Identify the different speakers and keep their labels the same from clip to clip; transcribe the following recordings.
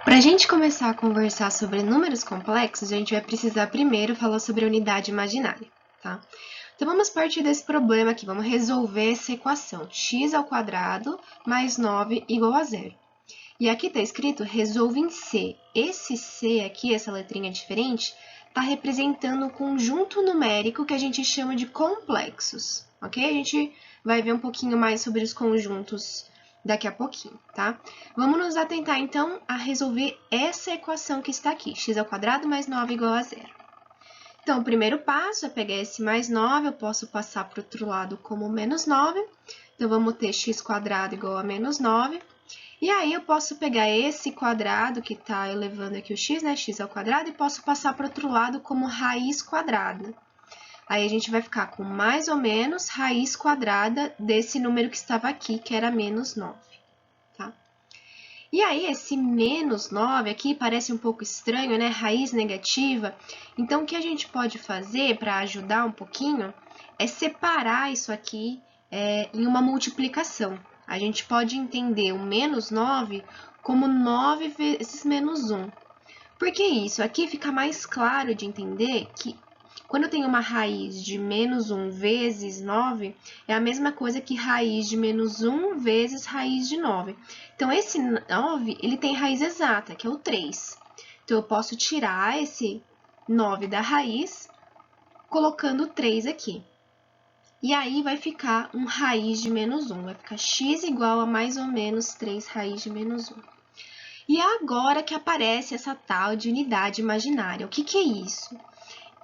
Speaker 1: Para a gente começar a conversar sobre números complexos, a gente vai precisar primeiro falar sobre a unidade imaginária, tá? Então, vamos partir desse problema aqui, vamos resolver essa equação, x² mais 9 igual a zero. E aqui está escrito, resolve em C. Esse C aqui, essa letrinha diferente, está representando um conjunto numérico que a gente chama de complexos, ok? A gente vai ver um pouquinho mais sobre os conjuntos daqui a pouquinho, tá? Vamos nos atentar, então, a resolver essa equação que está aqui, x² mais 9 igual a zero. Então, o primeiro passo é pegar esse mais 9, eu posso passar para o outro lado como menos 9. Então, vamos ter x² igual a menos 9. E aí, eu posso pegar esse quadrado que está elevando aqui o x, né, x², e posso passar para o outro lado como raiz quadrada. Aí, a gente vai ficar com mais ou menos raiz quadrada desse número que estava aqui, que era menos 9, tá? E aí, esse menos 9 aqui parece um pouco estranho, né? Raiz negativa. Então, o que a gente pode fazer para ajudar um pouquinho é separar isso aqui em uma multiplicação. A gente pode entender o menos 9 como 9 vezes menos 1. Por que isso? Aqui fica mais claro de entender que quando eu tenho uma raiz de menos 1 vezes 9, é a mesma coisa que raiz de menos 1 vezes raiz de 9. Então, esse 9, ele tem raiz exata, que é o 3. Então, eu posso tirar esse 9 da raiz, colocando 3 aqui. E aí, vai ficar um raiz de menos 1. Vai ficar x igual a mais ou menos 3 raiz de menos 1. E é agora que aparece essa tal de unidade imaginária. O que é isso?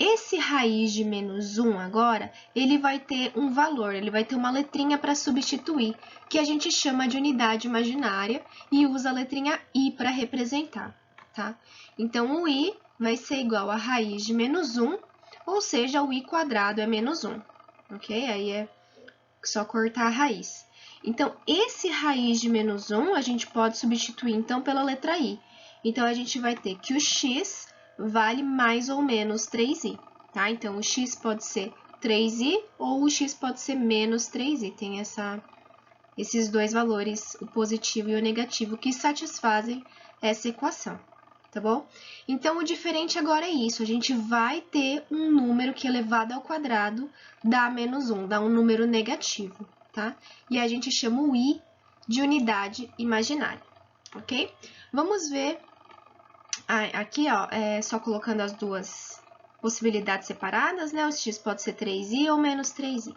Speaker 1: Esse raiz de menos 1 agora, ele vai ter um valor, ele vai ter uma letrinha para substituir, que a gente chama de unidade imaginária e usa a letrinha i para representar, tá? Então, o i vai ser igual a raiz de menos 1, ou seja, o i² é menos 1, ok? Aí é só cortar a raiz. Então, esse raiz de menos 1, a gente pode substituir, então, pela letra i. Então, a gente vai ter que o x vale mais ou menos 3i, tá? Então, o x pode ser 3i ou o x pode ser menos 3i. Tem esses dois valores, o positivo e o negativo, que satisfazem essa equação, tá bom? Então, o diferente agora é isso. A gente vai ter um número que elevado ao quadrado dá menos 1, dá um número negativo, tá? E a gente chama o i de unidade imaginária, ok? Vamos ver aqui, ó, só colocando as duas possibilidades separadas, né? O x pode ser 3i ou menos 3i.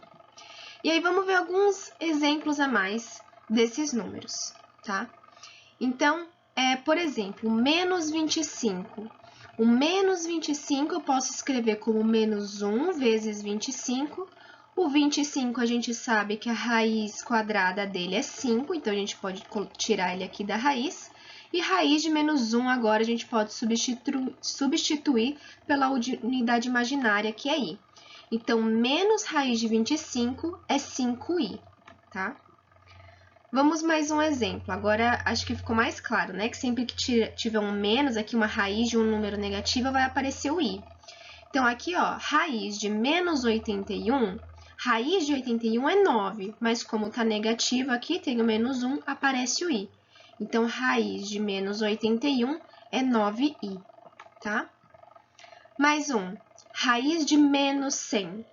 Speaker 1: E aí, vamos ver alguns exemplos a mais desses números, tá? Então, por exemplo, menos 25. O menos 25 eu posso escrever como menos 1 vezes 25. O 25 a gente sabe que a raiz quadrada dele é 5, então a gente pode tirar ele aqui da raiz. E raiz de menos 1 agora a gente pode substituir pela unidade imaginária, que é i. Então, menos raiz de 25 é 5i, tá? Vamos mais um exemplo. Agora, acho que ficou mais claro, né? Que sempre que tiver um menos, aqui uma raiz de um número negativo, vai aparecer o i. Então, aqui, ó, raiz de menos 81, raiz de 81 é 9, mas como tá negativo aqui, tem o menos 1, aparece o i. Então, raiz de menos 81 é 9i, tá? Mais um, raiz de menos 100.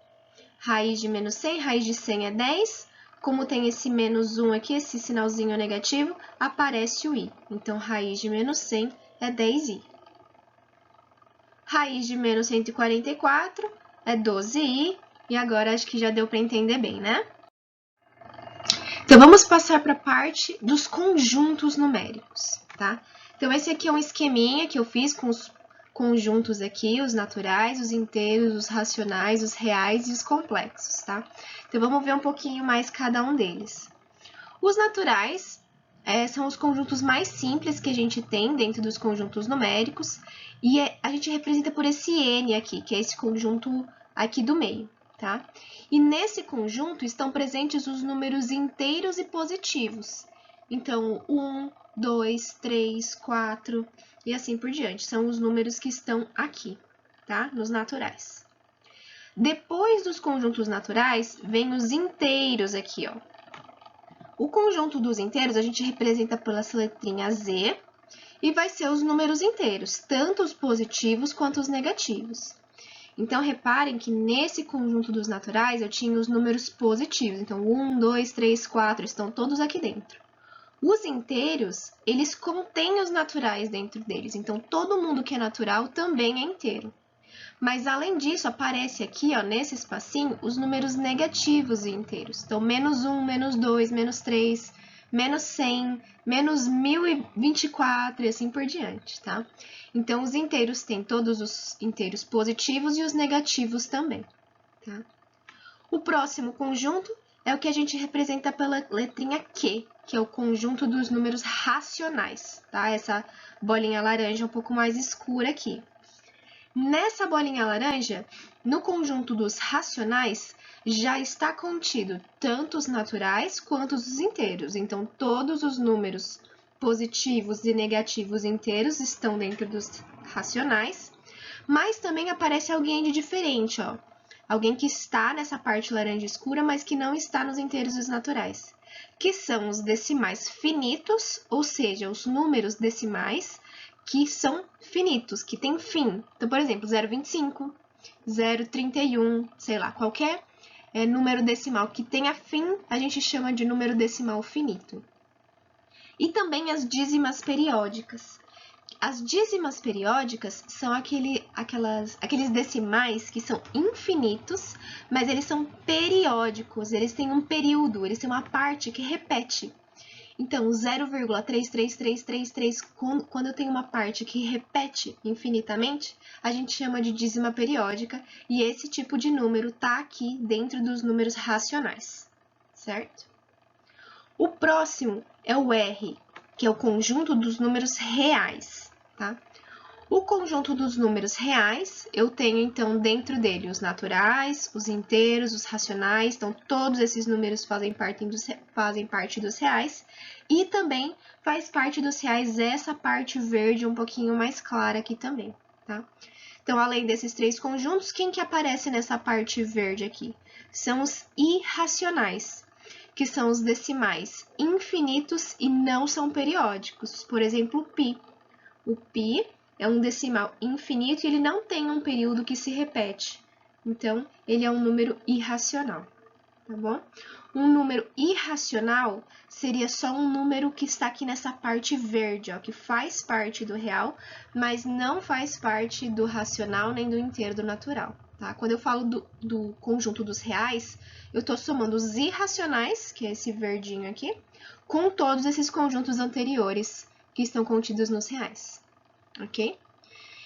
Speaker 1: Raiz de menos 100, raiz de 100 é 10. Como tem esse menos 1 aqui, esse sinalzinho negativo, aparece o i. Então, raiz de menos 100 é 10i. Raiz de menos 144 é 12i. E agora, acho que já deu para entender bem, né? Então, vamos passar para a parte dos conjuntos numéricos, tá? Então, esse aqui é um esqueminha que eu fiz com os conjuntos aqui, os naturais, os inteiros, os racionais, os reais e os complexos, tá? Então, vamos ver um pouquinho mais cada um deles. Os naturais são os conjuntos mais simples que a gente tem dentro dos conjuntos numéricos e a gente representa por esse N aqui, que é esse conjunto aqui do meio, tá? E nesse conjunto estão presentes os números inteiros e positivos. Então, 1, 2, 3, 4 e assim por diante. São os números que estão aqui, tá? Nos naturais. Depois dos conjuntos naturais, vem os inteiros aqui, ó. O conjunto dos inteiros a gente representa pela letrinha Z E vai ser os números inteiros, tanto os positivos quanto os negativos. Então, reparem que nesse conjunto dos naturais eu tinha os números positivos. Então, 1, 2, 3, 4 estão todos aqui dentro. Os inteiros, eles contêm os naturais dentro deles. Então, todo mundo que é natural também é inteiro. Mas, além disso, aparece aqui, ó, nesse espacinho, os números negativos e inteiros. Então, menos 1, menos 2, menos 3, menos 100, menos 1024 e assim por diante, tá? Então, os inteiros têm todos os inteiros positivos e os negativos também, tá? O próximo conjunto é o que a gente representa pela letrinha Q, que é o conjunto dos números racionais, tá? Essa bolinha laranja um pouco mais escura aqui. Nessa bolinha laranja, no conjunto dos racionais, já está contido tanto os naturais quanto os inteiros. Então, todos os números positivos e negativos inteiros estão dentro dos racionais, mas também aparece alguém de diferente, ó. Alguém que está nessa parte laranja escura, mas que não está nos inteiros dos naturais, que são os decimais finitos, ou seja, os números decimais que são finitos, que têm fim. Então, por exemplo, 0,25, 0,31, sei lá, qualquer número decimal que tenha fim, a gente chama de número decimal finito. E também as dízimas periódicas. As dízimas periódicas são aqueles decimais que são infinitos, mas eles são periódicos, eles têm um período, eles têm uma parte que repete. Então, 0,33333, quando eu tenho uma parte que repete infinitamente, a gente chama de dízima periódica, e esse tipo de número está aqui dentro dos números racionais, certo? O próximo é o R, que é o conjunto dos números reais, tá? O conjunto dos números reais, eu tenho, então, dentro dele os naturais, os inteiros, os racionais, então, todos esses números fazem parte dos reais, e também faz parte dos reais essa parte verde um pouquinho mais clara aqui também, tá? Então, além desses três conjuntos, quem que aparece nessa parte verde aqui? São os irracionais, que são os decimais infinitos e não são periódicos. Por exemplo, o π. O π é um decimal infinito e ele não tem um período que se repete. Então, ele é um número irracional, tá bom? Um número irracional seria só um número que está aqui nessa parte verde, ó, que faz parte do real, mas não faz parte do racional nem do inteiro do natural, tá? Quando eu falo do conjunto dos reais, eu estou somando os irracionais, que é esse verdinho aqui, com todos esses conjuntos anteriores que estão contidos nos reais, ok?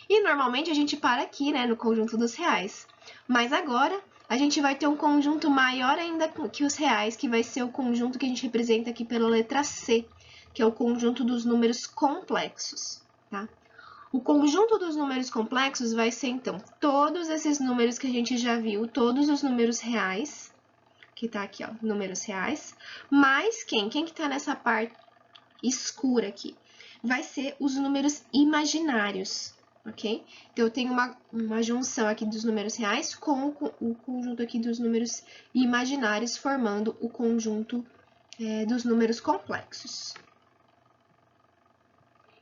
Speaker 1: E normalmente a gente para aqui, né, no conjunto dos reais. Mas agora a gente vai ter um conjunto maior ainda que os reais, que vai ser o conjunto que a gente representa aqui pela letra C, que é o conjunto dos números complexos, tá? O conjunto dos números complexos vai ser, então, todos esses números que a gente já viu, todos os números reais, que tá aqui, ó, números reais, mais quem? Quem que tá nessa parte escura aqui? Vai ser os números imaginários, ok? Então, eu tenho uma junção aqui dos números reais com o conjunto aqui dos números imaginários, formando o conjunto dos números complexos.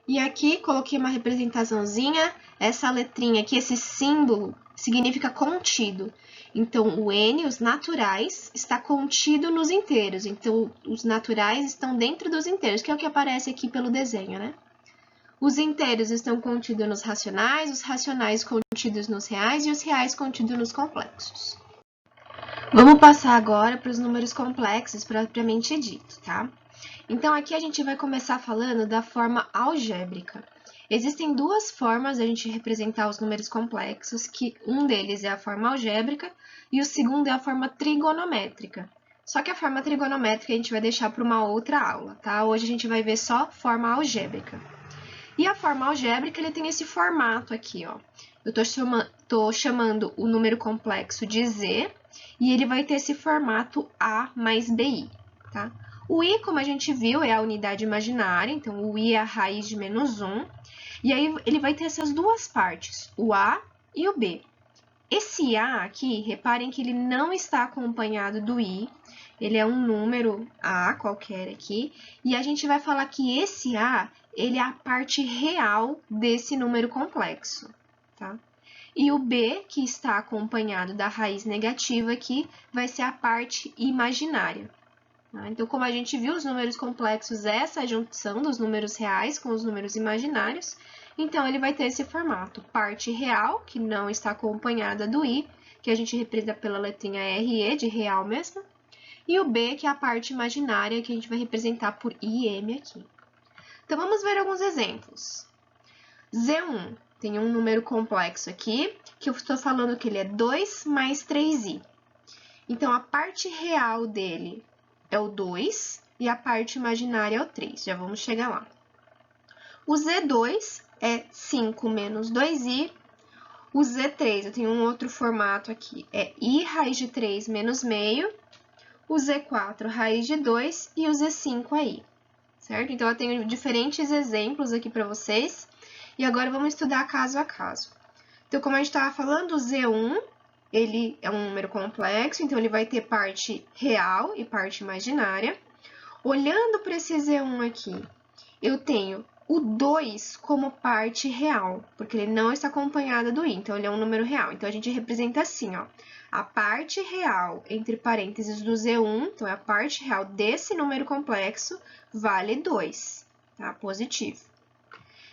Speaker 1: E aqui, coloquei uma representaçãozinha, essa letrinha aqui, esse símbolo, significa contido. Então, o N, os naturais, está contido nos inteiros. Então, os naturais estão dentro dos inteiros, que é o que aparece aqui pelo desenho, né? Os inteiros estão contidos nos racionais, os racionais contidos nos reais e os reais contidos nos complexos. Vamos passar agora para os números complexos, propriamente dito, tá? Então, aqui a gente vai começar falando da forma algébrica. Existem duas formas de a gente representar os números complexos, que um deles é a forma algébrica e o segundo é a forma trigonométrica. Só que a forma trigonométrica a gente vai deixar para uma outra aula, tá? Hoje a gente vai ver só forma algébrica. E a forma algébrica, ele tem esse formato aqui, ó. Eu tô chamando o número complexo de Z, e ele vai ter esse formato A mais BI, tá? O I, como a gente viu, é a unidade imaginária, então o I é a raiz de menos 1, e aí ele vai ter essas duas partes, o A e o B. Esse A aqui, reparem que ele não está acompanhado do I, ele é um número A A qualquer aqui, e a gente vai falar que esse A, ele é a parte real desse número complexo, tá? E o B, que está acompanhado da raiz negativa aqui, vai ser a parte imaginária. Tá? Então, como a gente viu, os números complexos, essa é a junção dos números reais com os números imaginários, então ele vai ter esse formato, parte real, que não está acompanhada do I, que a gente representa pela letrinha RE, de real mesmo, e o B, que é a parte imaginária, que a gente vai representar por IM aqui. Então, vamos ver alguns exemplos. Z1 tem um número complexo aqui, que eu estou falando que ele é 2 mais 3i. Então, a parte real dele é o 2 e a parte imaginária é o 3. Já vamos chegar lá. O Z2 é 5 menos 2i. O Z3, eu tenho um outro formato aqui, é i raiz de 3 menos meio. O Z4, raiz de 2 e o Z5 é i. Certo? Então, eu tenho diferentes exemplos aqui para vocês. E agora vamos estudar caso a caso. Então, como a gente estava falando, o Z1, ele é um número complexo, então ele vai ter parte real e parte imaginária. Olhando para esse Z1 aqui, eu tenho o 2 como parte real, porque ele não está acompanhado do i, então ele é um número real. Então, a gente representa assim, ó, a parte real, entre parênteses, do Z1, então é a parte real desse número complexo, vale 2, tá? Positivo.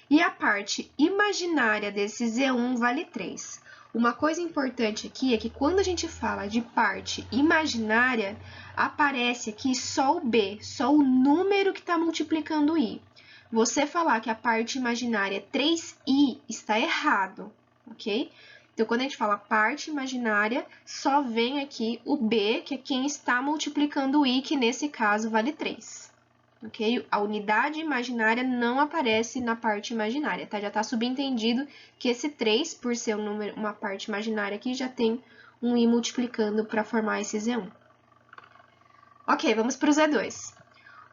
Speaker 1: E a parte imaginária desse Z1 vale 3. Uma coisa importante aqui é que quando a gente fala de parte imaginária, aparece aqui só o B, só o número que está multiplicando o i. Você falar que a parte imaginária é 3i está errado, ok? Então, quando a gente fala parte imaginária, só vem aqui o B, que é quem está multiplicando o i, que nesse caso vale 3. Ok? A unidade imaginária não aparece na parte imaginária, tá? Já está subentendido que esse 3, por ser um número, uma parte imaginária aqui, já tem um i multiplicando para formar esse Z1. Ok, vamos para o Z2.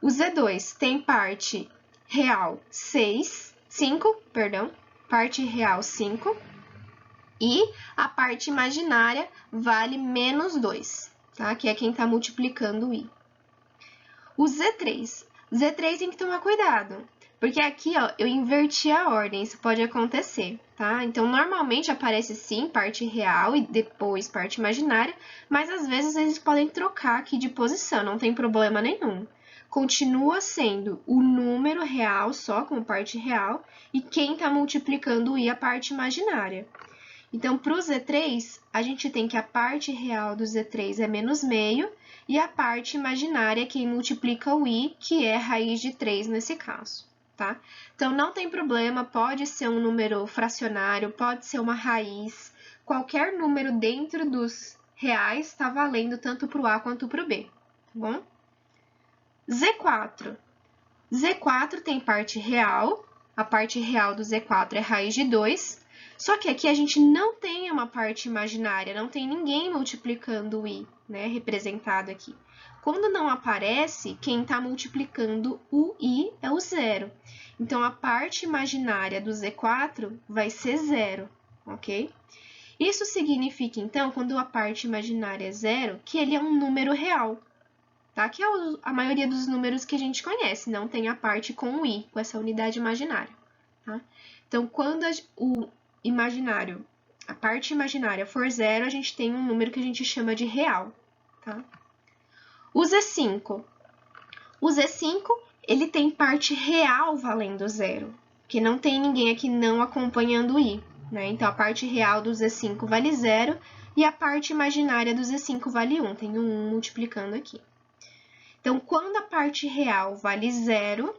Speaker 1: O Z2 tem parte real 5, parte real 5, e a parte imaginária vale menos 2, tá? Que é quem está multiplicando o i. O Z3 tem que tomar cuidado, porque aqui, ó, eu inverti a ordem, isso pode acontecer, tá? Então, normalmente aparece sim parte real e depois parte imaginária, mas às vezes eles podem trocar aqui de posição, não tem problema nenhum. Continua sendo o número real só como parte real e quem está multiplicando o i a parte imaginária. Então, para o Z3, a gente tem que a parte real do Z3 é menos meio, e a parte imaginária é quem multiplica o i, que é raiz de 3 nesse caso, tá? Então, não tem problema, pode ser um número fracionário, pode ser uma raiz, qualquer número dentro dos reais está valendo tanto para o A quanto para o B, tá bom? Z4. Z4 tem parte real, a parte real do Z4 é raiz de 2, só que aqui a gente não tem uma parte imaginária, não tem ninguém multiplicando o i, né, representado aqui. Quando não aparece, quem está multiplicando o i é o 0. Então, a parte imaginária do Z4 vai ser 0, ok? Isso significa, então, quando a parte imaginária é 0, que ele é um número real, tá? Que é a maioria dos números que a gente conhece, não tem a parte com o i, com essa unidade imaginária, tá? Então, quando a parte imaginária for 0, a gente tem um número que a gente chama de real, tá? O Z5. O Z5, ele tem parte real valendo 0, que não tem ninguém aqui não acompanhando o i, né? Então, a parte real do Z5 vale 0 e a parte imaginária do Z5 vale 1, tem um 1 multiplicando aqui. Então, quando a parte real vale 0,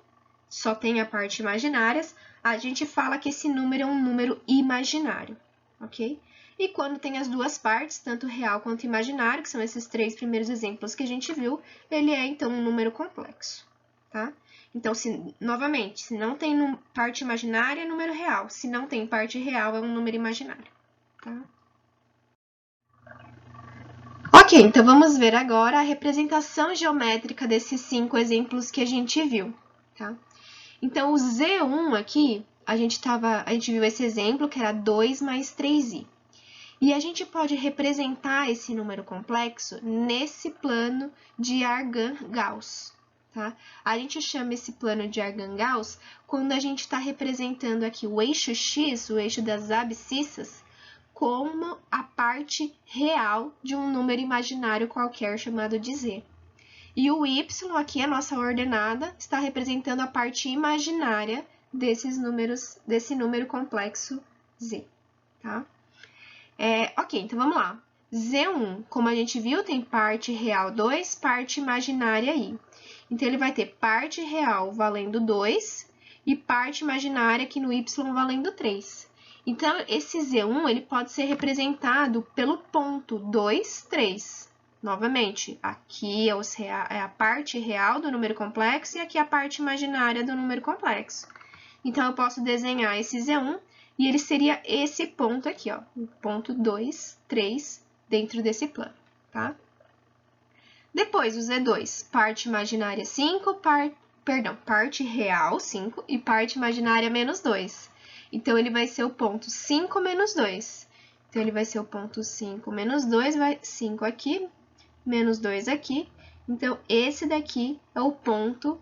Speaker 1: só tem a parte imaginária, a gente fala que esse número é um número imaginário, ok? E quando tem as duas partes, tanto real quanto imaginário, que são esses 3 primeiros exemplos que a gente viu, ele é, então, um número complexo, tá? Então, novamente, se não tem parte imaginária, é número real. Se não tem parte real, é um número imaginário, tá? Ok, então vamos ver agora a representação geométrica desses 5 exemplos que a gente viu, tá? Então, o Z1 aqui, a gente viu esse exemplo, que era 2 mais 3i. E a gente pode representar esse número complexo nesse plano de Argand-Gauss, tá? A gente chama esse plano de Argand-Gauss quando a gente está representando aqui o eixo x, o eixo das abscissas, como a parte real de um número imaginário qualquer chamado de z. E o y, aqui a nossa ordenada, está representando a parte imaginária desse número complexo z, tá? Ok, então vamos lá. Z1, como a gente viu, tem parte real 2, parte imaginária i. Então, ele vai ter parte real valendo 2 e parte imaginária aqui no y valendo 3. Então, esse Z1 ele pode ser representado pelo ponto 2, 3. Novamente, aqui é a parte real do número complexo e aqui a parte imaginária do número complexo. Então, eu posso desenhar esse Z1 e ele seria esse ponto aqui, ó, o ponto 2, 3, dentro desse plano, tá? Depois, o Z2, parte imaginária 5, parte real 5 e parte imaginária menos 2. Então, ele vai ser o ponto 5 menos 2. Então, ele vai ser o ponto 5 menos 2, vai 5 aqui, menos 2 aqui. Então, esse daqui é o ponto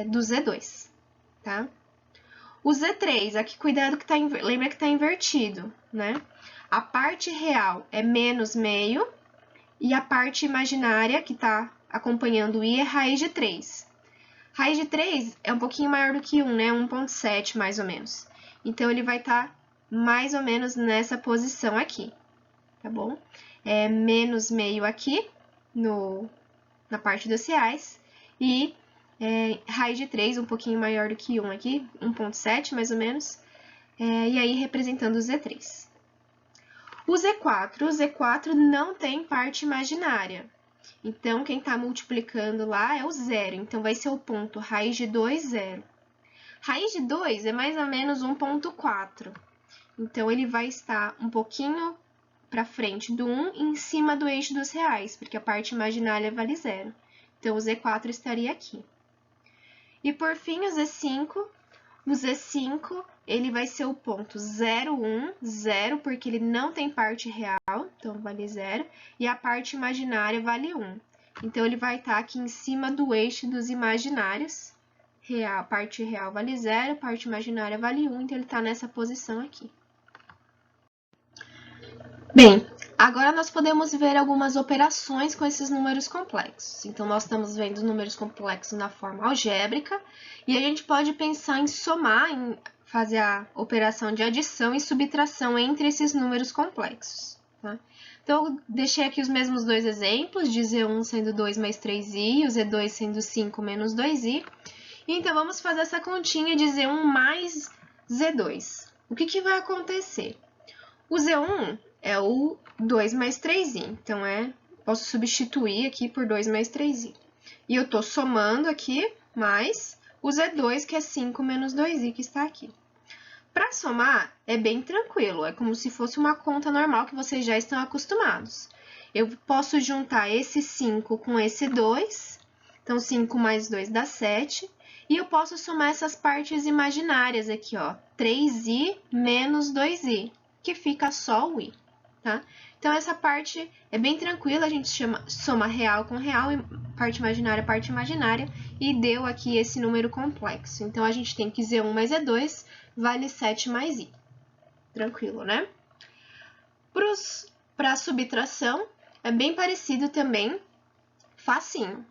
Speaker 1: do Z2, tá? O Z3, aqui cuidado que lembra que está invertido, né? A parte real é menos meio e a parte imaginária que está acompanhando o i é raiz de 3. Raiz de 3 é um pouquinho maior do que 1, né? 1,7 mais ou menos. Então, ele vai estar mais ou menos nessa posição aqui, tá bom? É menos meio aqui na parte dos reais e raiz de 3, um pouquinho maior do que 1 aqui, 1,7 mais ou menos, e aí representando o Z3. O Z4 não tem parte imaginária, então quem está multiplicando lá é o zero, então vai ser o ponto raiz de 2, 0. Raiz de 2 é mais ou menos 1,4, então ele vai estar um pouquinho para frente do 1 e em cima do eixo dos reais, porque a parte imaginária vale 0. Então, o Z4 estaria aqui. E, por fim, o Z5. O Z5, ele vai ser o ponto 0, 1, 0, porque ele não tem parte real, então vale 0, e a parte imaginária vale 1. Então, ele vai estar aqui em cima do eixo dos imaginários. A parte real vale 0, a parte imaginária vale 1, então ele está nessa posição aqui. Bem, agora nós podemos ver algumas operações com esses números complexos. Então, nós estamos vendo os números complexos na forma algébrica e a gente pode pensar em somar, em fazer a operação de adição e subtração entre esses números complexos, tá? Então, eu deixei aqui os mesmos dois exemplos, de Z1 sendo 2 mais 3i e o Z2 sendo 5 menos 2i. Então, vamos fazer essa continha de Z1 mais Z2. O que vai acontecer? O Z1 é o 2 mais 3i, então posso substituir aqui por 2 mais 3i. E eu estou somando aqui mais o Z2, que é 5 menos 2i, que está aqui. Para somar, é bem tranquilo, é como se fosse uma conta normal que vocês já estão acostumados. Eu posso juntar esse 5 com esse 2, então 5 mais 2 dá 7, e eu posso somar essas partes imaginárias aqui, ó, 3i menos 2i, que fica só o i. Tá? Então, essa parte é bem tranquila, a gente soma real com real, e parte imaginária, e deu aqui esse número complexo. Então, a gente tem que Z1 mais Z2 vale 7 mais i. Tranquilo, né? Para a subtração, é bem parecido também, facinho.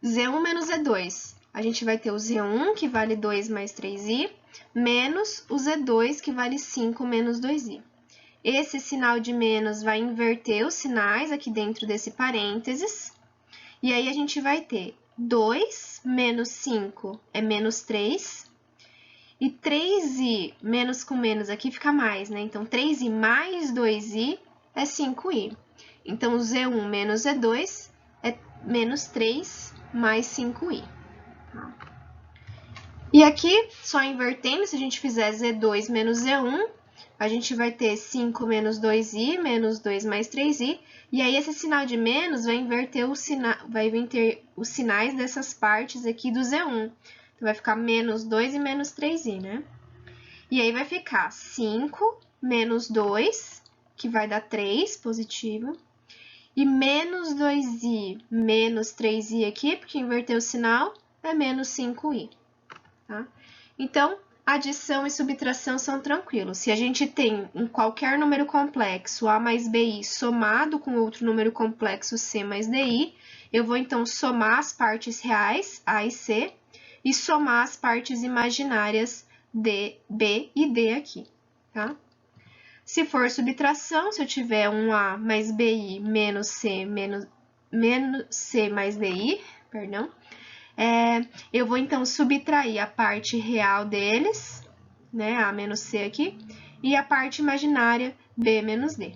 Speaker 1: Z1 menos Z2, a gente vai ter o Z1, que vale 2 mais 3i, menos o Z2, que vale 5 menos 2i. Esse sinal de menos vai inverter os sinais aqui dentro desse parênteses. E aí, a gente vai ter 2 menos 5 é menos 3. E 3i menos com menos aqui fica mais, né? Então, 3i mais 2i é 5i. Então, o Z1 menos Z2 é menos 3 mais 5i. E aqui, só invertendo, se a gente fizer Z2 menos Z1, a gente vai ter 5 menos 2i, menos 2 mais 3i, e aí esse sinal de menos vai inverter os sinais dessas partes aqui do Z1. Então, vai ficar menos 2 e menos 3i, né? E aí vai ficar 5 menos 2, que vai dar 3, positivo, e menos 2i menos 3i aqui, porque inverteu o sinal, é menos 5i, tá? Então, adição e subtração são tranquilos. Se a gente tem em qualquer número complexo a mais bi somado com outro número complexo c mais di, eu vou então somar as partes reais, a e c, e somar as partes imaginárias d, b e d aqui, tá? Se for subtração, se eu tiver um a mais bi menos c mais di, perdão, eu vou, então, subtrair a parte real deles, né, A menos C aqui, e a parte imaginária, B menos D,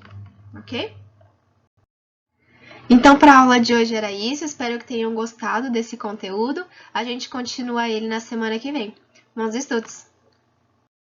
Speaker 1: ok? Então, para a aula de hoje era isso, espero que tenham gostado desse conteúdo. A gente continua ele na semana que vem. Bons estudos!